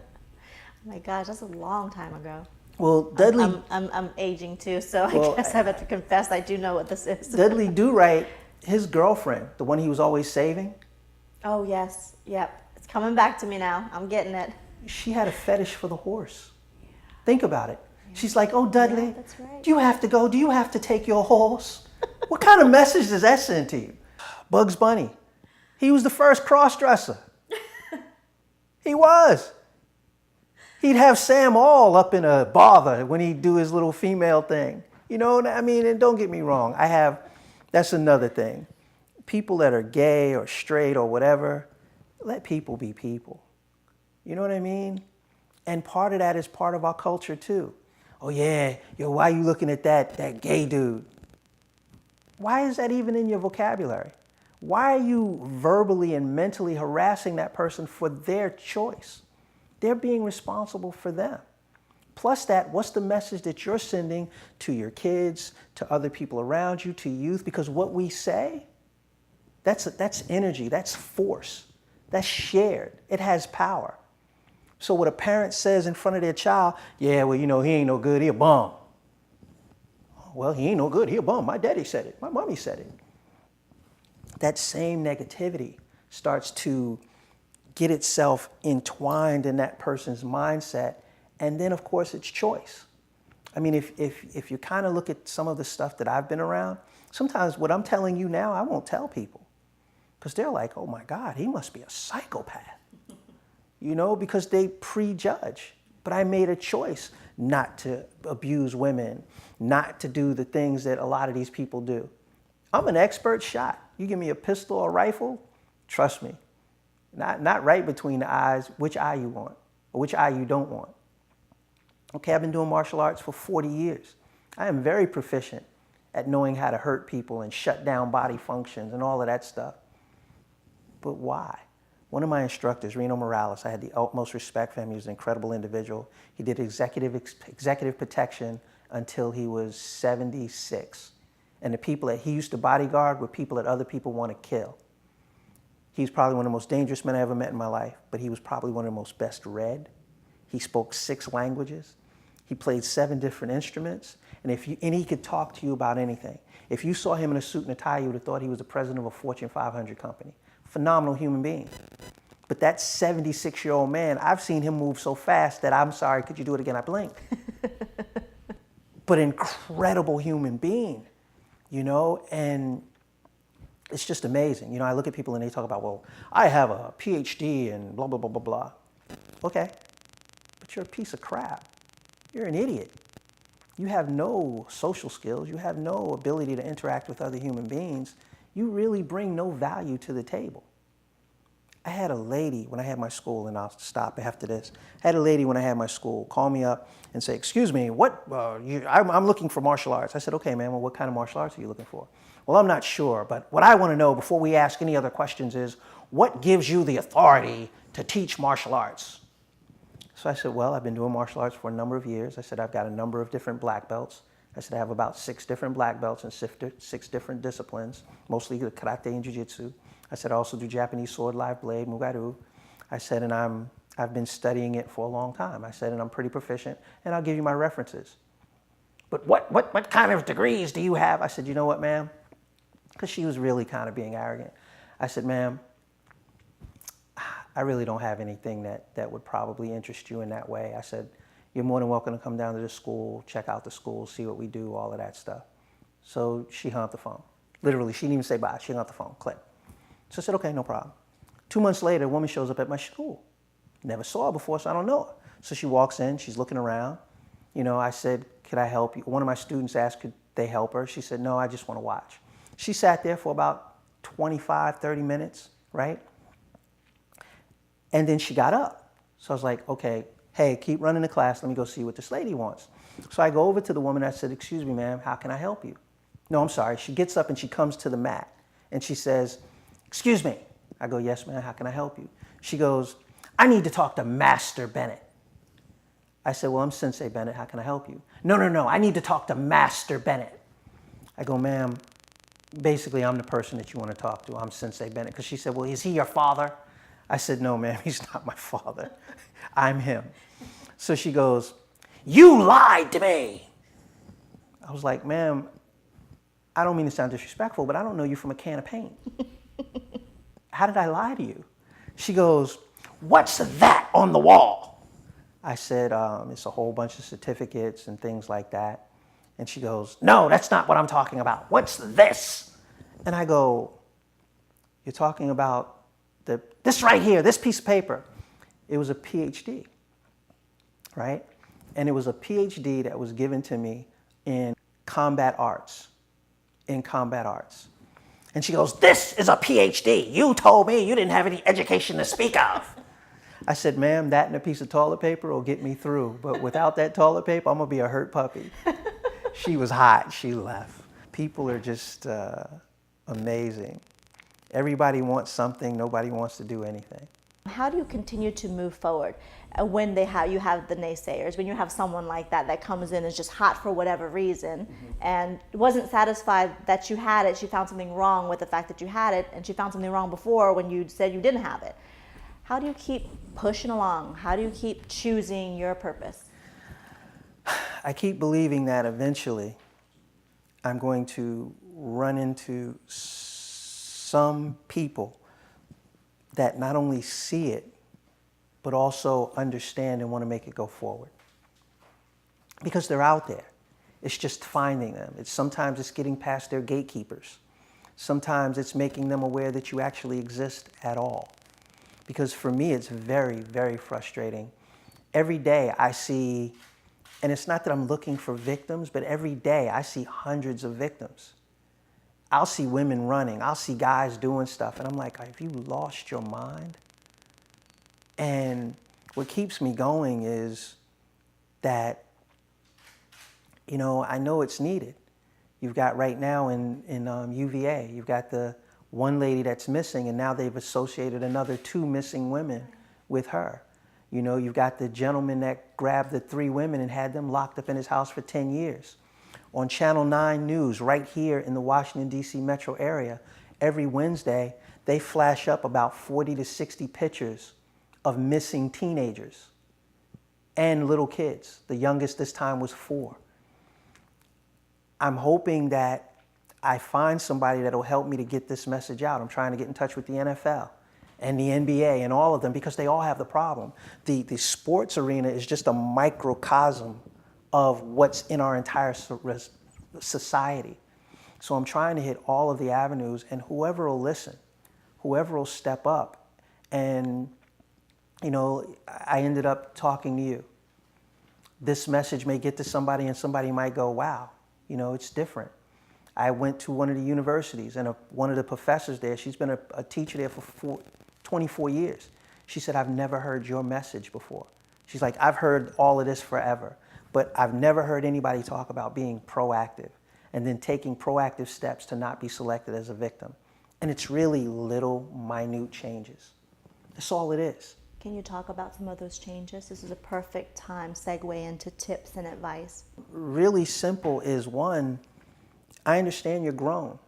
my gosh, that's a long time ago.
Well, Dudley...
I'm aging too, so I guess I have to confess I do know what this is.
Dudley Do-Right, his girlfriend, the one he was always saving.
Oh, yes. Yep. It's coming back to me now. I'm getting it.
She had a fetish for the horse. Yeah. Think about it. Yeah. She's like, oh, Dudley,
that's right.
Do you have to go? Do you have to take your horse? What kind of message does that send to you? Bugs Bunny. He was the first cross-dresser. He was. He'd have Sam all up in a bother when he'd do his little female thing. You know what I mean? And don't get me wrong. That's another thing. People that are gay or straight or whatever, let people be people. You know what I mean? And part of that is part of our culture too. Oh yeah, yo, why are you looking at that gay dude? Why is that even in your vocabulary? Why are you verbally and mentally harassing that person for their choice? They're being responsible for them. Plus that, what's the message that you're sending to your kids, to other people around you, to youth? Because what we say, that's energy, that's force, that's shared. It has power. So what a parent says in front of their child, yeah, well, you know, he ain't no good, he a bum. Well, he ain't no good, he a bum. My daddy said it, my mommy said it. That same negativity starts to get itself entwined in that person's mindset. And then, of course, it's choice. I mean, if you kind of look at some of the stuff that I've been around, sometimes what I'm telling you now, I won't tell people. Because they're like, oh my God, he must be a psychopath. You know, because they prejudge. But I made a choice not to abuse women, not to do the things that a lot of these people do. I'm an expert shot. You give me a pistol or rifle, trust me, not right between the eyes, which eye you want or which eye you don't want. Okay, I've been doing martial arts for 40 years. I am very proficient at knowing how to hurt people and shut down body functions and all of that stuff. But why? One of my instructors, Reno Morales, I had the utmost respect for him. He was an incredible individual. He did executive protection until he was 76. And the people that he used to bodyguard were people that other people want to kill. He's probably one of the most dangerous men I ever met in my life, but he was probably one of the most best read. He spoke 6 languages. He played 7 different instruments, and he could talk to you about anything. If you saw him in a suit and a tie, you would have thought he was the president of a Fortune 500 company. Phenomenal human being. But that 76-year-old man, I've seen him move so fast that I'm sorry, could you do it again? I blinked. But incredible human being, you know, and it's just amazing. You know, I look at people and they talk about, well, I have a PhD and blah, blah, blah, blah, blah. Okay, but you're a piece of crap. You're an idiot. You have no social skills. You have no ability to interact with other human beings. You really bring no value to the table. I had a lady when I had my school, and I'll stop after this. I had a lady when I had my school call me up and say, excuse me, I'm looking for martial arts. I said, okay, man, well, what kind of martial arts are you looking for? Well, I'm not sure, but what I want to know before we ask any other questions is, what gives you the authority to teach martial arts? So I said, well, I've been doing martial arts for a number of years. I said, I've got a number of different black belts. I said, I have about 6 different black belts in 6 different disciplines, mostly the karate and jiu-jitsu. I said, I also do Japanese sword, live blade, mugaru. I said, and I've been studying it for a long time. I said, and I'm pretty proficient, and I'll give you my references. But what kind of degrees do you have? I said, you know what, ma'am? Because she was really kind of being arrogant. I said, ma'am, I really don't have anything that would probably interest you in that way. I said, you're more than welcome to come down to the school, check out the school, see what we do, all of that stuff. So she hung up the phone. Literally, she didn't even say bye. She hung up the phone, click. So I said, okay, no problem. 2 months later, a woman shows up at my school. Never saw her before, so I don't know her. So she walks in, she's looking around. You know, I said, could I help you? One of my students asked, could they help her? She said, no, I just want to watch. She sat there for about 25, 30 minutes, right? And then she got up. So I was like, okay, hey, keep running the class. Let me go see what this lady wants. So I go over to the woman. I said, excuse me, ma'am, how can I help you? No, I'm sorry. She gets up and she comes to the mat. And she says, excuse me. I go, yes, ma'am, how can I help you? She goes, I need to talk to Master Bennett. I said, well, I'm Sensei Bennett. How can I help you? No, I need to talk to Master Bennett. I go, ma'am, basically, I'm the person that you want to talk to. I'm Sensei Bennett. Because she said, well, is he your father? I said, no, ma'am, he's not my father. I'm him. So she goes, you lied to me. I was like, ma'am, I don't mean to sound disrespectful, but I don't know you from a can of paint. How did I lie to you? She goes, what's that on the wall? I said, it's a whole bunch of certificates and things like that. And she goes, no, that's not what I'm talking about. What's this? And I go, you're talking about this right here, this piece of paper. It was a PhD, right? And it was a PhD that was given to me in combat arts, And she goes, this is a PhD. You told me you didn't have any education to speak of. I said, ma'am, that and a piece of toilet paper will get me through. But without that toilet paper, I'm going to be a hurt puppy. She was hot. She left. People are just amazing. Everybody wants something. Nobody wants to do anything.
How do you continue to move forward when you have the naysayers, when you have someone like that comes in and is just hot for whatever reason and wasn't satisfied that you had it, she found something wrong with the fact that you had it, and she found something wrong before when you said you didn't have it. How do you keep pushing along? How do you keep choosing your purpose?
I keep believing that eventually I'm going to run into some people that not only see it, but also understand and want to make it go forward. Because they're out there. It's just finding them. Sometimes it's getting past their gatekeepers. Sometimes it's making them aware that you actually exist at all. Because for me, it's very, very frustrating. Every day I see And it's not that I'm looking for victims, but every day I see hundreds of victims. I'll see women running. I'll see guys doing stuff. And I'm like, have you lost your mind? And what keeps me going is that, you know, I know it's needed. You've got right now in UVA, you've got the one lady that's missing, and now they've associated another 2 missing women with her. You know, you've got the gentleman that grabbed the 3 women and had them locked up in his house for 10 years. On Channel 9 News, right here in the Washington, D.C. metro area, every Wednesday, they flash up about 40 to 60 pictures of missing teenagers and little kids. The youngest this time was 4. I'm hoping that I find somebody that'll help me to get this message out. I'm trying to get in touch with the NFL and the NBA and all of them because they all have the problem. The sports arena is just a microcosm of what's in our entire society. So I'm trying to hit all of the avenues, and whoever will listen, whoever will step up. And, you know, I ended up talking to you. This message may get to somebody and somebody might go, wow, you know, it's different. I went to one of the universities, and one of the professors there, she's been a teacher there for 24 years. She said, I've never heard your message before. She's like, I've heard all of this forever, but I've never heard anybody talk about being proactive and then taking proactive steps to not be selected as a victim. And it's really little, minute changes. That's all it is.
Can you talk about some of those changes? This is a perfect time segue into tips and advice.
Really simple is, one, I understand you're grown.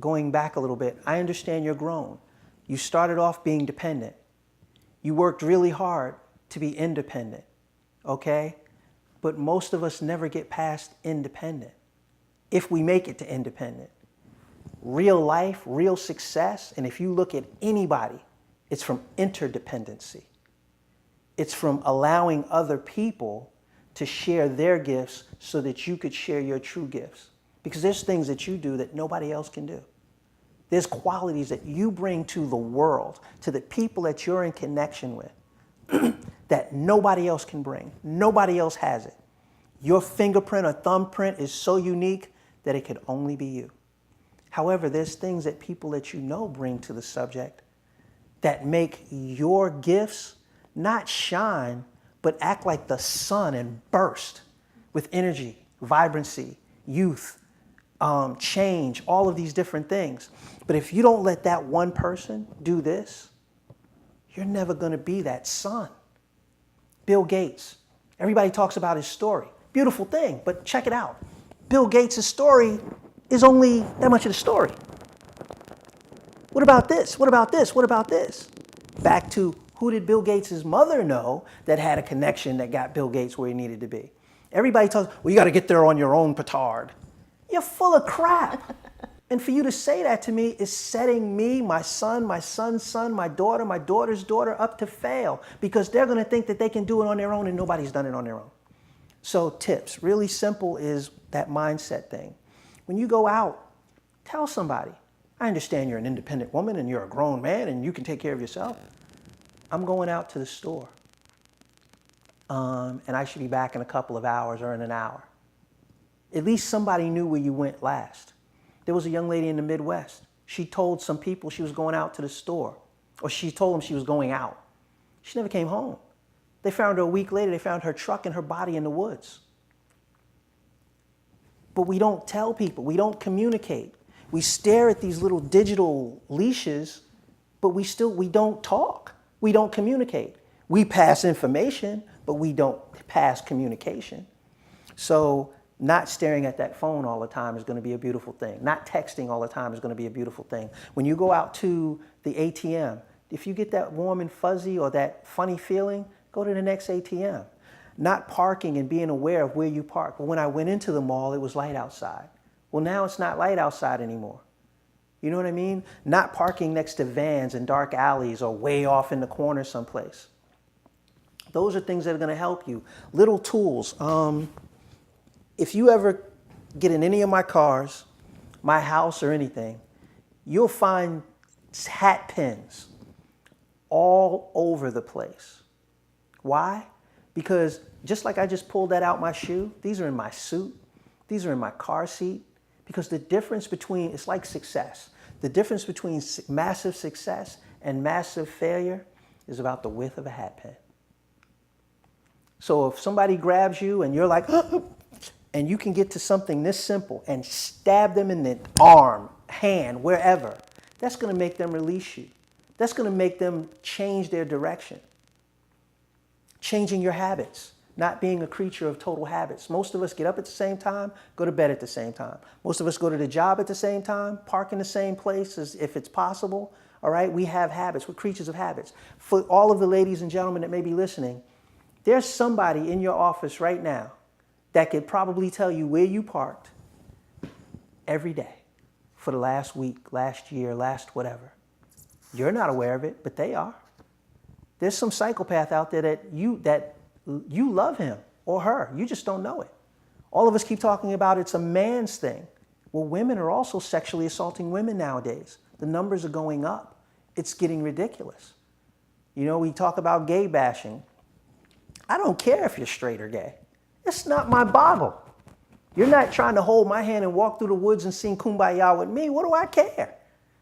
Going back a little bit, I understand you're grown. You started off being dependent. You worked really hard to be independent, okay? But most of us never get past independent, if we make it to independent. Real life, real success, and if you look at anybody, it's from interdependency. It's from allowing other people to share their gifts so that you could share your true gifts. Because there's things that you do that nobody else can do. There's qualities that you bring to the world, to the people that you're in connection with, that nobody else can bring. Nobody else has it. Your fingerprint or thumbprint is so unique that it could only be you. However, there's things that people that you know bring to the subject that make your gifts not shine, but act like the sun and burst with energy, vibrancy, youth, change, all of these different things. But if you don't let that one person do this, you're never going to be that sun. Bill Gates, everybody talks about his story. Beautiful thing, but check it out. Bill Gates' story is only that much of the story. What about this? What about this? What about this? Back to, who did Bill Gates' mother know that had a connection that got Bill Gates where he needed to be? Everybody talks, well, you got to get there on your own petard. You're full of crap. And for you to say that to me is setting me, my son's son, my daughter's daughter up to fail, because they're going to think that they can do it on their own and nobody's done it on their own. So tips, really simple, is that mindset thing. When you go out, tell somebody, I understand you're an independent woman and you're a grown man and you can take care of yourself. I'm going out to the store. And I should be back in a couple of hours or in an hour. At least somebody knew where you went last. There was a young lady in the Midwest. She told some people she was going out to the store, or she told them she was going out. She never came home. They found her a week later. They found her truck and her body in the woods. But we don't tell people. We don't communicate. We stare at these little digital leashes, but we don't talk. We don't communicate. We pass information, but we don't pass communication. So not staring at that phone all the time is going to be a beautiful thing. Not texting all the time is going to be a beautiful thing. When you go out to the ATM, if you get that warm and fuzzy or that funny feeling, go to the next ATM. Not parking and being aware of where you park. But when I went into the mall, it was light outside. Well, now it's not light outside anymore. You know what I mean? Not parking next to vans in dark alleys or way off in the corner someplace. Those are things that are going to help you. Little tools. If you ever get in any of my cars, my house or anything, you'll find hat pins all over the place. Why? Because Just like I just pulled that out my shoe, these are in my suit, these are in my car seat, because the difference between, it's like success. The difference between massive success and massive failure is about the width of a hat pin. So if somebody grabs you and you're like, and you can get to something this simple and stab them in the arm, hand, wherever, that's going to make them release you. That's going to make them change their direction. Changing your habits, not being a creature of total habits. Most of us get up at the same time, go to bed at the same time. Most of us go to the job at the same time, park in the same place as if it's possible. All right, we have habits. We're creatures of habits. For all of the ladies and gentlemen that may be listening, there's somebody in your office right now that could probably tell you where you parked every day for the last week, last year, last whatever. You're not aware of it, but they are. There's some psychopath out there that you love him or her. You just don't know it. All of us keep talking about it's a man's thing. Well, women are also sexually assaulting women nowadays. The numbers are going up. It's getting ridiculous. You know, we talk about gay bashing. I don't care if you're straight or gay. It's not my bottle. You're not trying to hold my hand and walk through the woods and sing Kumbaya with me. What do I care?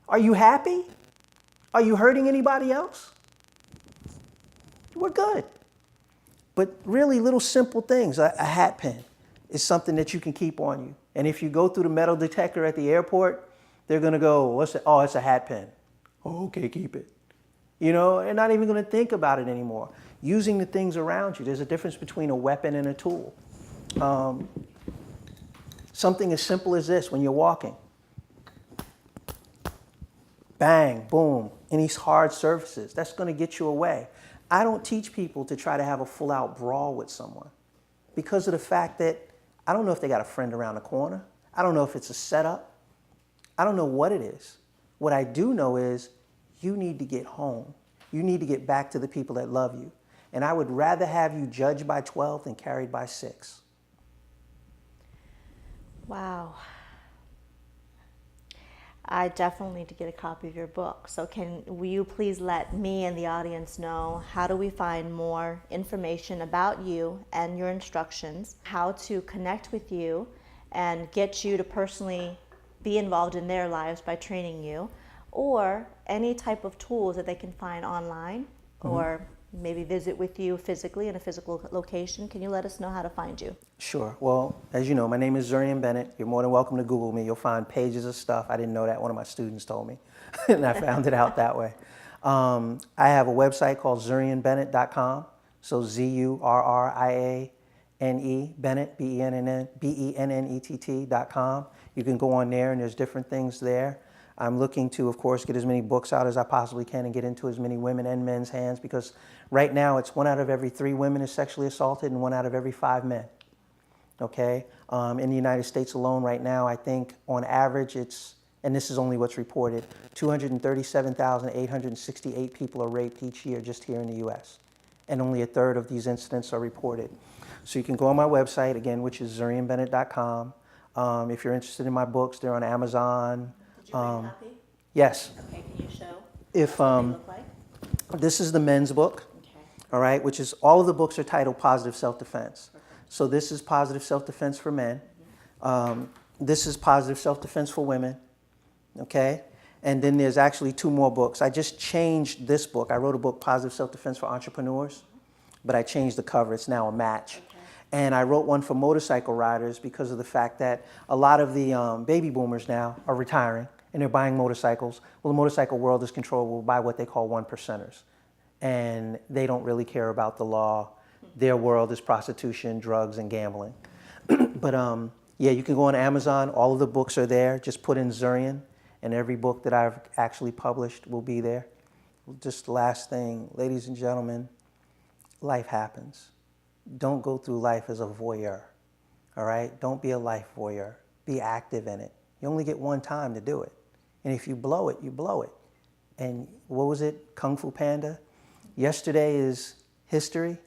Are you happy? Are you hurting anybody else? We're good. But really little simple things. A hat pin is something that you can keep on you. And if you go through the metal detector at the airport, they're going to go, what's it? Oh, it's a hat pin. Oh, okay, keep it. You know, they're not even going to think about it anymore. Using the things around you. There's a difference between a weapon and a tool. Something as simple as this when you're walking. Bang, boom, any hard surfaces. That's going to get you away. I don't teach people to try to have a full-out brawl with someone because of the fact that I don't know if they got a friend around the corner. I don't know if it's a setup. I don't know what it is. What I do know is you need to get home. You need to get back to the people that love you. And I would rather have you judged by 12 than carried by 6.
Wow. I definitely need to get a copy of your book. So will you please let me and the audience know how do we find more information about you and your instructions, how to connect with you and get you to personally be involved in their lives by training you, or any type of tools that they can find online, or maybe visit with you physically in a physical location. Can you let us know how to find you?
Sure. Well, as you know, my name is Zurriane Bennett. You're more than welcome to Google me. You'll find pages of stuff. I didn't know that. One of my students told me, and I found it out that way. I have a website called ZurrianeBennett.com. So ZURRIANE, Bennett, BENNETT.com. You can go on there, and there's different things there. I'm looking to, of course, get as many books out as I possibly can and get into as many women and men's hands, because right now it's 1 out of every 3 women is sexually assaulted and 1 out of every 5 men. Okay? In the United States alone right now, I think on average it's, and this is only what's reported, 237,868 people are raped each year just here in the U.S. And only 1/3 of these incidents are reported. So you can go on my website, again, which is ZurrianeBennett.com. If you're interested in my books, they're on Amazon.
Did you bring a copy?
Yes.
Okay, can you show
If
what they look like?
This is the men's book,
Okay.
all right, which is, all of the books are titled Positive Self-Defense. So this is Positive Self-Defense for men. This is Positive Self-Defense for women, okay? And then there's actually 2 more books. I just changed this book. I wrote a book, Positive Self-Defense for Entrepreneurs, but I changed the cover. It's now a match.
Okay.
And I wrote one for motorcycle riders because of the fact that a lot of the baby boomers now are retiring and they're buying motorcycles. Well, the motorcycle world is controlled by what they call 1%ers. And they don't really care about the law. Their world is prostitution, drugs, and gambling. But yeah, you can go on Amazon. All of the books are there. Just put in Zurriane, and every book that I've actually published will be there. Just the last thing, ladies and gentlemen, life happens. Don't go through life as a voyeur, all right? Don't be a life voyeur. Be active in it. You only get one time to do it. And if you blow it, you blow it. And what was it, Kung Fu Panda? Yesterday is history.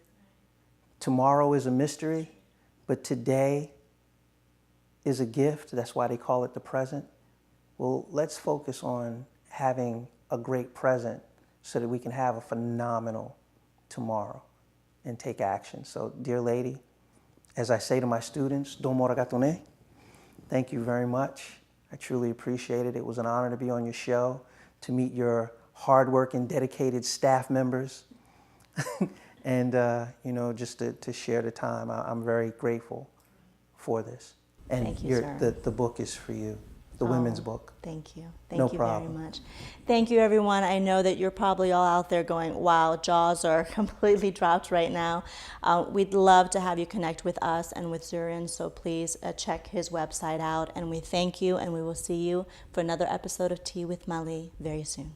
Tomorrow is a mystery. But today is a gift. That's why they call it the present. Well, let's focus on having a great present so that we can have a phenomenal tomorrow. and take action. So, dear lady, as I say to my students, domo arigato. Thank you very much. I truly appreciate it. It was an honor to be on your show, to meet your hardworking, dedicated staff members, and just to share the time. I'm very grateful for this. And
Thank you, sir.
the book is for you, the women's book.
Thank you.
No
Thank you
problem.
very much. Thank you, everyone. I know that you're probably all out there going, wow, jaws are completely dropped right now. We'd love to have you connect with us and with Zurriane, so please check his website out. And we thank you, and we will see you for another episode of Tea with Mali very soon.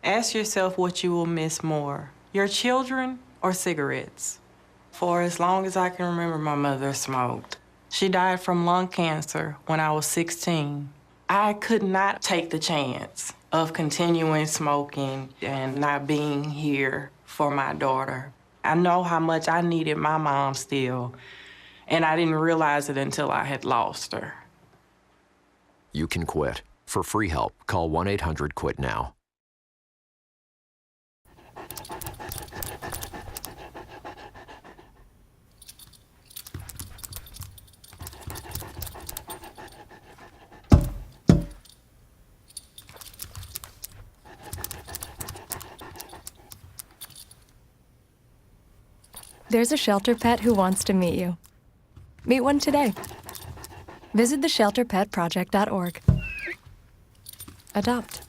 Ask yourself what you will miss more, your children or cigarettes. For as long as I can remember, my mother smoked. She died from lung cancer when I was 16. I could not take the chance of continuing smoking and not being here for my daughter. I know how much I needed my mom still, and I didn't realize it until I had lost her.
You can quit. For free help, call 1-800-QUIT-NOW.
There's a shelter pet who wants to meet you. Meet one today. Visit theshelterpetproject.org. Adopt.